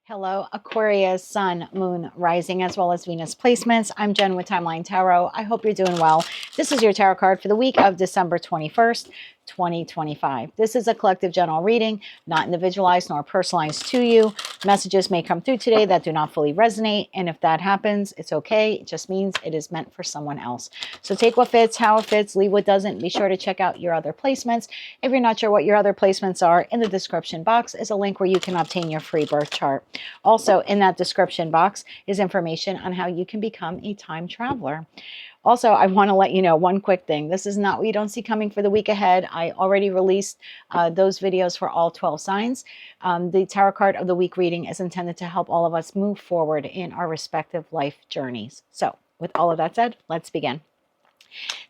Hello, Aquarius, Sun, Moon, Rising, as well as Venus placements. I'm Jen with Timeline Tarot. I hope you're doing well. This is your tarot card for the week of December 21st, 2025. This is a collective general reading, not individualized nor personalized to you. Messages may come through today that do not fully resonate, and if that happens, it's okay. It just means it is meant for someone else. So take what fits, how it fits, leave what doesn't. Be sure to check out your other placements. If you're not sure what your other placements are, in the description box is a link where you can obtain your free birth chart. Also, in that description box is information on how you can become a time traveler. Also, I want to let you know one quick thing. This is not what you don't see coming for the week ahead. I already released those videos for all 12 signs. The tarot card of the week reading is intended to help all of us move forward in our respective life journeys. So, with all of that said, let's begin.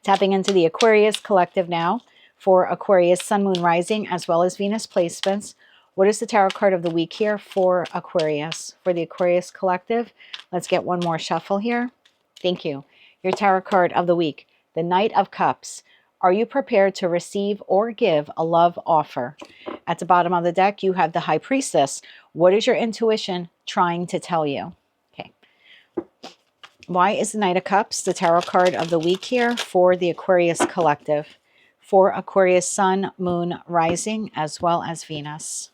Tapping into the Aquarius collective now for Aquarius, Sun, Moon, Rising, as well as Venus placements. What is the tarot card of the week here for Aquarius? For the Aquarius collective, let's get one more shuffle here. Thank you. Your tarot card of the week, the Knight of Cups. Are you prepared to receive or give a love offer? At the bottom of the deck, you have the High Priestess. What is your intuition trying to tell you? Okay. Why is the Knight of Cups the tarot card of the week here for the Aquarius collective? For Aquarius, Sun, Moon, Rising, as well as Venus.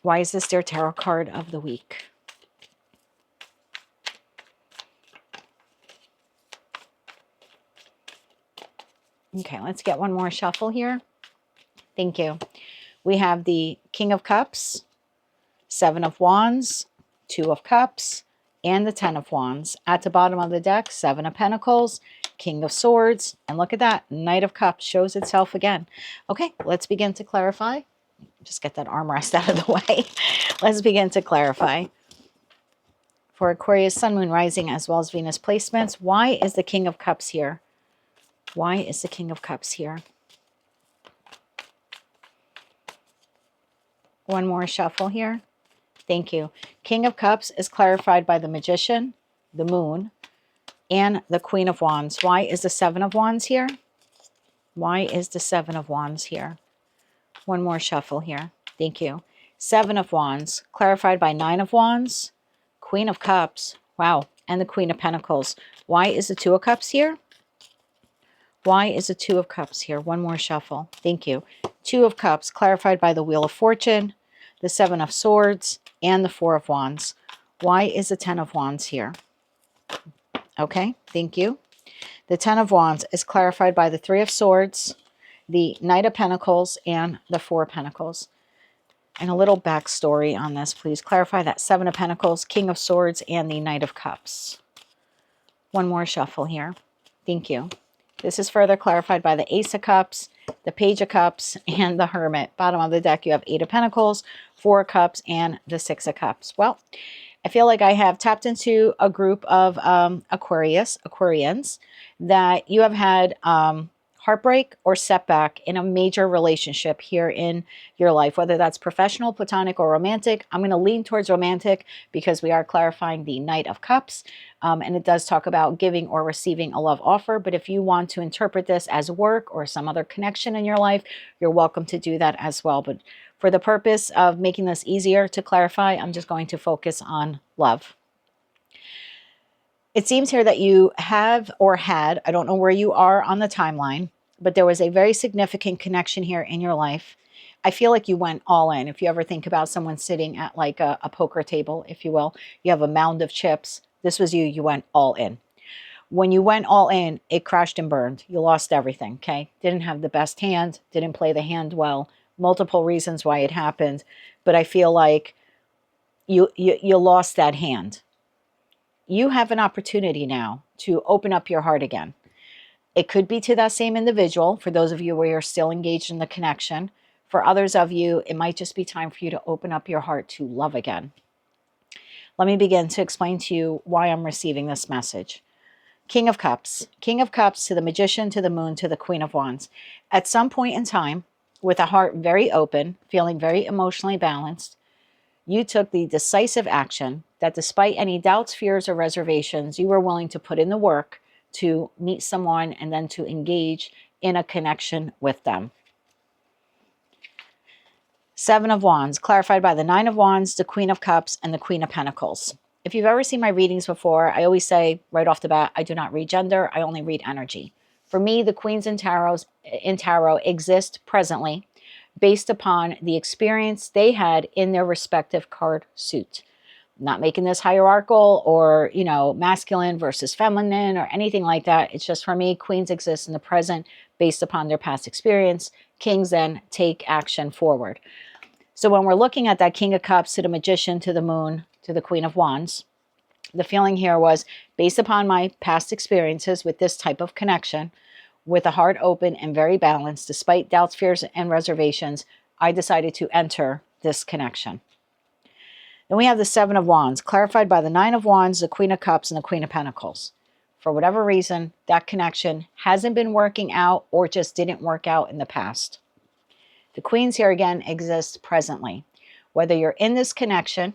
Why is this their tarot card of the week? Okay, let's get one more shuffle here. Thank you. We have the King of Cups, Seven of Wands, Two of Cups, and the Ten of Wands. At the bottom of the deck, Seven of Pentacles, King of Swords, and look at that, Knight of Cups shows itself again. Okay, let's begin to clarify. Just get that armrest out of the way. Let's begin to clarify. For Aquarius, Sun, Moon, Rising, as well as Venus placements, why is the King of Cups here? Why is the King of Cups here? One more shuffle here. Thank you. King of Cups is clarified by the Magician, the Moon, and the Queen of Wands. Why is the Seven of Wands here? Why is the Seven of Wands here? One more shuffle here. Thank you. Seven of Wands, clarified by Nine of Wands, Queen of Cups, wow, and the Queen of Pentacles. Why is the Two of Cups here? Why is the Two of Cups here? One more shuffle. Thank you. Two of Cups, clarified by the Wheel of Fortune, the Seven of Swords, and the Four of Wands. Why is the Ten of Wands here? Okay, thank you. The Ten of Wands is clarified by the Three of Swords, the Knight of Pentacles, and the Four of Pentacles. And a little backstory on this, please. Clarify that Seven of Pentacles, King of Swords, and the Knight of Cups. One more shuffle here. Thank you. This is further clarified by the Ace of Cups, the Page of Cups, and the Hermit. Bottom of the deck, you have Eight of Pentacles, Four of Cups, and the Six of Cups. Well, I feel like I have tapped into a group of Aquarians, that you have had heartbreak or setback in a major relationship here in your life, whether that's professional, platonic, or romantic. I'm going to lean towards romantic because we are clarifying the Knight of Cups, and it does talk about giving or receiving a love offer. But if you want to interpret this as work or some other connection in your life, you're welcome to do that as well. But for the purpose of making this easier to clarify, I'm just going to focus on love. It seems here that you have or had, I don't know where you are on the timeline, but there was a very significant connection here in your life. I feel like you went all in. If you ever think about someone sitting at like a poker table, if you will, you have a mound of chips. This was you. You went all in. When you went all in, it crashed and burned. You lost everything, okay? Didn't have the best hand, didn't play the hand well. Multiple reasons why it happened, but I feel like you lost that hand. You have an opportunity now to open up your heart again. It could be to that same individual, for those of you where you're still engaged in the connection. For others of you, it might just be time for you to open up your heart to love again. Let me begin to explain to you why I'm receiving this message. King of Cups. King of Cups to the Magician, to the Moon, to the Queen of Wands. At some point in time, with a heart very open, feeling very emotionally balanced, you took the decisive action that despite any doubts, fears, or reservations, you were willing to put in the work to meet someone and then to engage in a connection with them. Seven of Wands, clarified by the Nine of Wands, the Queen of Cups, and the Queen of Pentacles. If you've ever seen my readings before, I always say right off the bat, I do not read gender, I only read energy. For me, the Queens in tarot exist presently based upon the experience they had in their respective card suit. Not making this hierarchical or, masculine versus feminine or anything like that. It's just for me, queens exist in the present based upon their past experience. Kings then take action forward. So when we're looking at that King of Cups to the Magician to the Moon to the Queen of Wands, the feeling here was based upon my past experiences with this type of connection, with a heart open and very balanced, despite doubts, fears, and reservations, I decided to enter this connection. Then we have the Seven of Wands, clarified by the Nine of Wands, the Queen of Cups, and the Queen of Pentacles. For whatever reason, that connection hasn't been working out or just didn't work out in the past. The Queens here again exist presently. Whether you're in this connection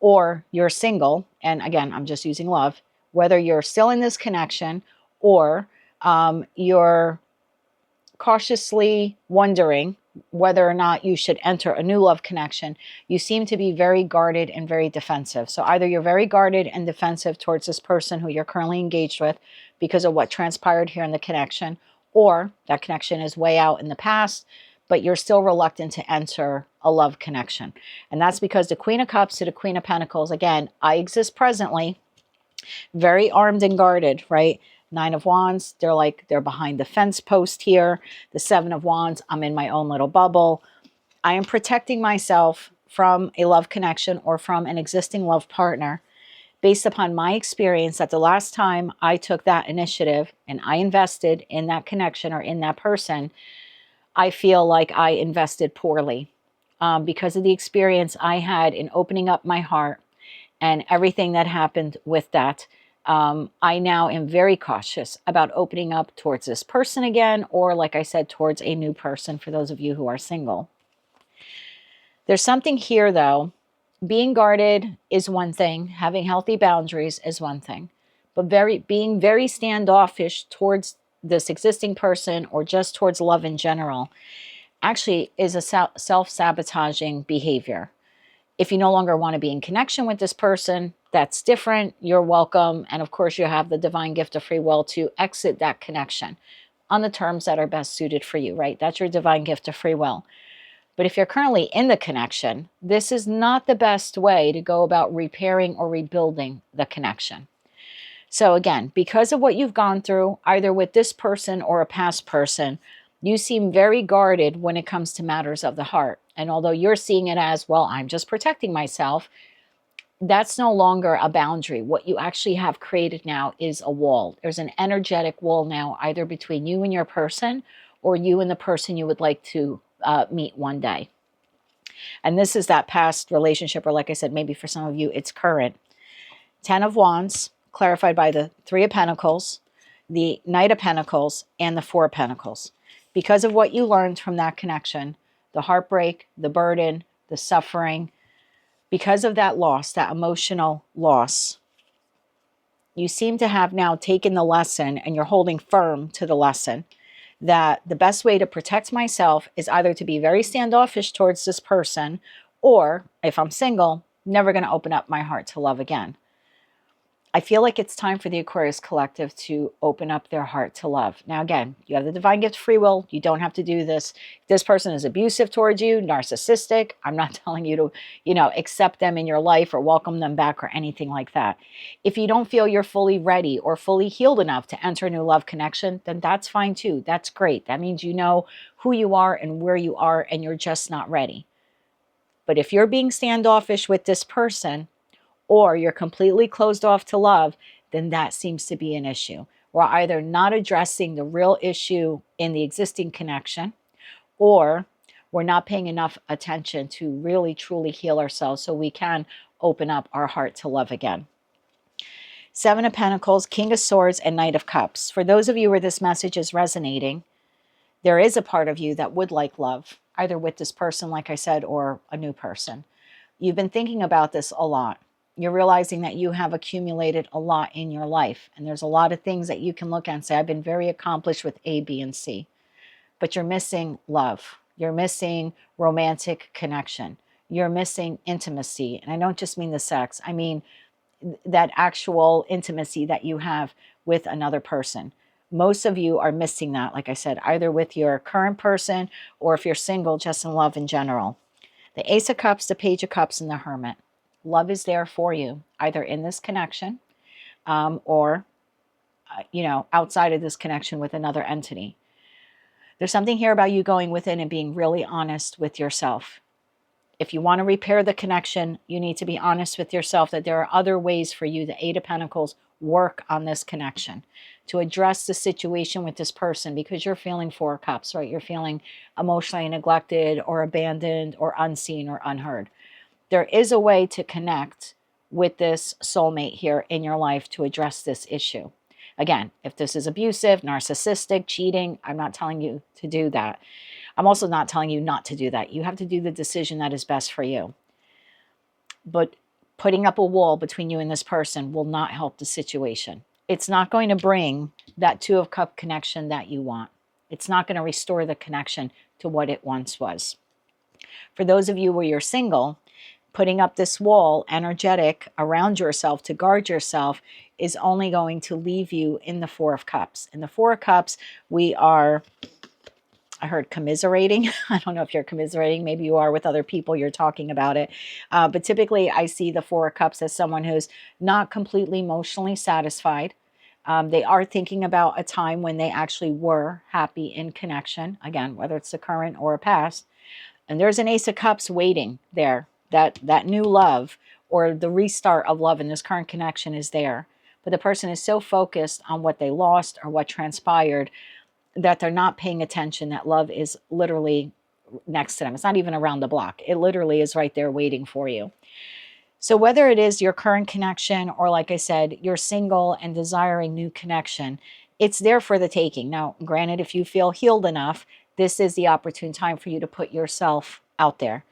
or you're single, and again, I'm just using love, whether you're still in this connection or you're cautiously wondering whether or not you should enter a new love connection, you seem to be very guarded and very defensive. So either you're very guarded and defensive towards this person who you're currently engaged with because of what transpired here in the connection, or that connection is way out in the past, but you're still reluctant to enter a love connection. And that's because the Queen of Cups to the Queen of Pentacles, again, I exist presently, very armed and guarded, right? Nine of Wands, they're behind the fence post here. The Seven of Wands, I'm in my own little bubble. I am protecting myself from a love connection or from an existing love partner based upon my experience that the last time I took that initiative and I invested in that connection or in that person, I feel like I invested poorly because of the experience I had in opening up my heart and everything that happened with that. I now am very cautious about opening up towards this person again, or like I said, towards a new person for those of you who are single. There's something here though. Being guarded is one thing. Having healthy boundaries is one thing. But being very standoffish towards this existing person or just towards love in general actually is a self-sabotaging behavior. If you no longer want to be in connection with this person, that's different. You're welcome. And of course, you have the divine gift of free will to exit that connection on the terms that are best suited for you, right? That's your divine gift of free will. But if you're currently in the connection, this is not the best way to go about repairing or rebuilding the connection. So again, because of what you've gone through, either with this person or a past person, you seem very guarded when it comes to matters of the heart. And although you're seeing it as, well, I'm just protecting myself, that's no longer a boundary. What you actually have created now is a wall. There's an energetic wall now, either between you and your person or you and the person you would like to meet one day. And this is that past relationship, or like I said, maybe for some of you, it's current. 10 of Wands, clarified by the 3 of Pentacles, the Knight of Pentacles, and the 4 of Pentacles. Because of what you learned from that connection, the heartbreak, the burden, the suffering, because of that loss, that emotional loss, you seem to have now taken the lesson and you're holding firm to the lesson that the best way to protect myself is either to be very standoffish towards this person, or if I'm single, never going to open up my heart to love again. I feel like it's time for the Aquarius collective to open up their heart to love. Now, again, you have the divine gift of free will. You don't have to do this. If this person is abusive towards you, narcissistic, I'm not telling you to, accept them in your life or welcome them back or anything like that. If you don't feel you're fully ready or fully healed enough to enter a new love connection, then that's fine too. That's great. That means you know who you are and where you are and you're just not ready. But if you're being standoffish with this person, or you're completely closed off to love, then that seems to be an issue. We're either not addressing the real issue in the existing connection, or we're not paying enough attention to really truly heal ourselves so we can open up our heart to love again. 7 of Pentacles, King of Swords, and Knight of Cups. For those of you where this message is resonating, there is a part of you that would like love, either with this person, like I said, or a new person. You've been thinking about this a lot. You're realizing that you have accumulated a lot in your life. And there's a lot of things that you can look at and say, I've been very accomplished with A, B, and C. But you're missing love. You're missing romantic connection. You're missing intimacy. And I don't just mean the sex. I mean that actual intimacy that you have with another person. Most of you are missing that, like I said, either with your current person or if you're single, just in love in general. The Ace of Cups, the Page of Cups, and the Hermit. Love is there for you, either in this connection or, outside of this connection with another entity. There's something here about you going within and being really honest with yourself. If you want to repair the connection, you need to be honest with yourself that there are other ways for you, the Eight of Pentacles, work on this connection to address the situation with this person, because you're feeling Four of Cups, right? You're feeling emotionally neglected or abandoned or unseen or unheard. There is a way to connect with this soulmate here in your life to address this issue. Again, if this is abusive, narcissistic, cheating, I'm not telling you to do that. I'm also not telling you not to do that. You have to do the decision that is best for you. But putting up a wall between you and this person will not help the situation. It's not going to bring that Two of Cups connection that you want. It's not going to restore the connection to what it once was. For those of you where you're single, putting up this wall energetic around yourself to guard yourself is only going to leave you in the Four of Cups. In the Four of Cups, we are, I heard commiserating. I don't know if you're commiserating. Maybe you are with other people. You're talking about it. But typically, I see the Four of Cups as someone who's not completely emotionally satisfied. They are thinking about a time when they actually were happy in connection. Again, whether it's the current or a past. And there's an Ace of Cups waiting there. That new love or the restart of love in this current connection is there. But the person is so focused on what they lost or what transpired that they're not paying attention that love is literally next to them. It's not even around the block. It literally is right there waiting for you. So whether it is your current connection or, like I said, you're single and desiring new connection, it's there for the taking. Now, granted, if you feel healed enough, this is the opportune time for you to put yourself out there.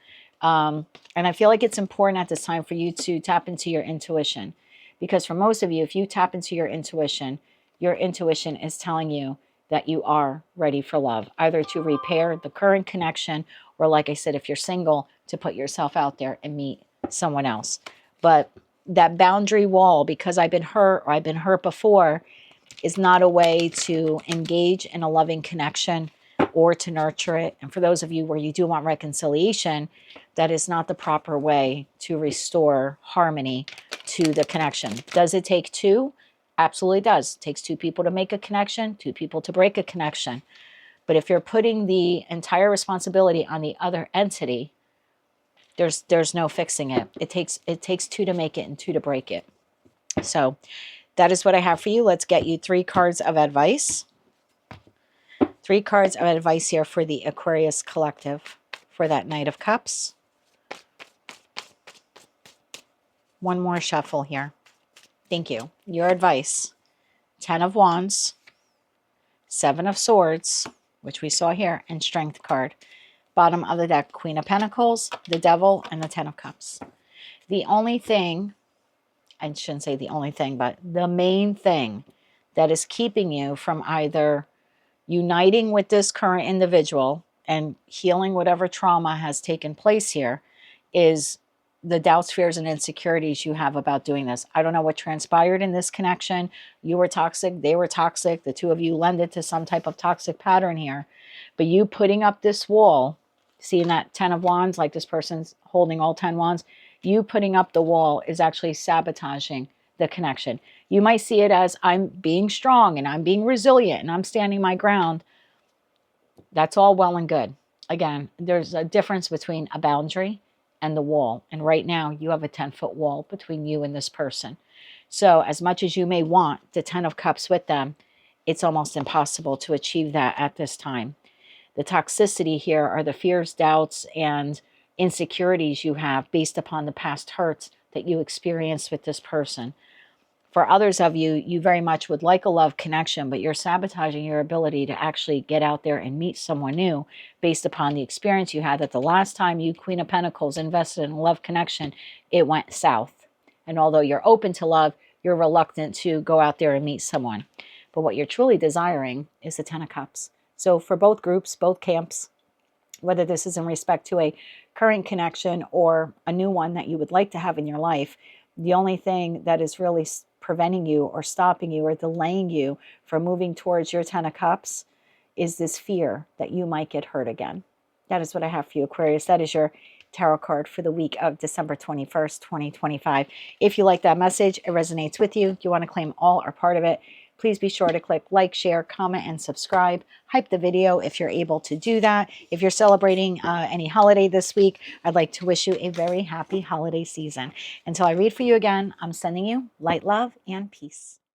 And I feel like it's important at this time for you to tap into your intuition. Because for most of you, if you tap into your intuition is telling you that you are ready for love, either to repair the current connection or, like I said, if you're single, to put yourself out there and meet someone else. But that boundary wall, because I've been hurt or I've been hurt before, is not a way to engage in a loving connection or to nurture it. And for those of you where you do want reconciliation, that is not the proper way to restore harmony to the connection. Does it take two? Absolutely does. It takes two people to make a connection, two people to break a connection. But if you're putting the entire responsibility on the other entity, there's no fixing it. It takes two to make it and two to break it. So that is what I have for you. Let's get you 3 cards of advice. 3 cards of advice here for the Aquarius collective for that Knight of Cups. One more shuffle here. Thank you. Your advice. 10 of Wands, 7 of Swords, which we saw here, and Strength card. Bottom of the deck, Queen of Pentacles, the Devil, and the 10 of Cups. The only thing, I shouldn't say the only thing, but the main thing that is keeping you from either uniting with this current individual and healing whatever trauma has taken place here is the doubts, fears, and insecurities you have about doing this. I don't know what transpired in this connection. You were toxic. They were toxic. The two of you lended to some type of toxic pattern here. But you putting up this wall, seeing that 10 of Wands, like this person's holding all 10 wands, you putting up the wall is actually sabotaging the connection. You might see it as I'm being strong and I'm being resilient and I'm standing my ground. That's all well and good. Again, there's a difference between a boundary and the wall. And right now you have a 10-foot wall between you and this person. So as much as you may want the 10 of Cups with them, it's almost impossible to achieve that at this time. The toxicity here are the fears, doubts, and insecurities you have based upon the past hurts that you experienced with this person. For others of you, you very much would like a love connection, but you're sabotaging your ability to actually get out there and meet someone new based upon the experience you had that the last time you, Queen of Pentacles, invested in a love connection, it went south. And although you're open to love, you're reluctant to go out there and meet someone. But what you're truly desiring is the 10 of Cups. So for both groups, both camps, whether this is in respect to a current connection or a new one that you would like to have in your life. The only thing that is really preventing you or stopping you or delaying you from moving towards your 10 of cups is this fear that you might get hurt again. That is what I have for you, Aquarius. That is your tarot card for the week of December 21st, 2025. If you like that message, it resonates with you, you want to claim all or part of it, please be sure to click like, share, comment, and subscribe. Hype the video if you're able to do that. If you're celebrating any holiday this week, I'd like to wish you a very happy holiday season. Until I read for you again, I'm sending you light, love, and peace.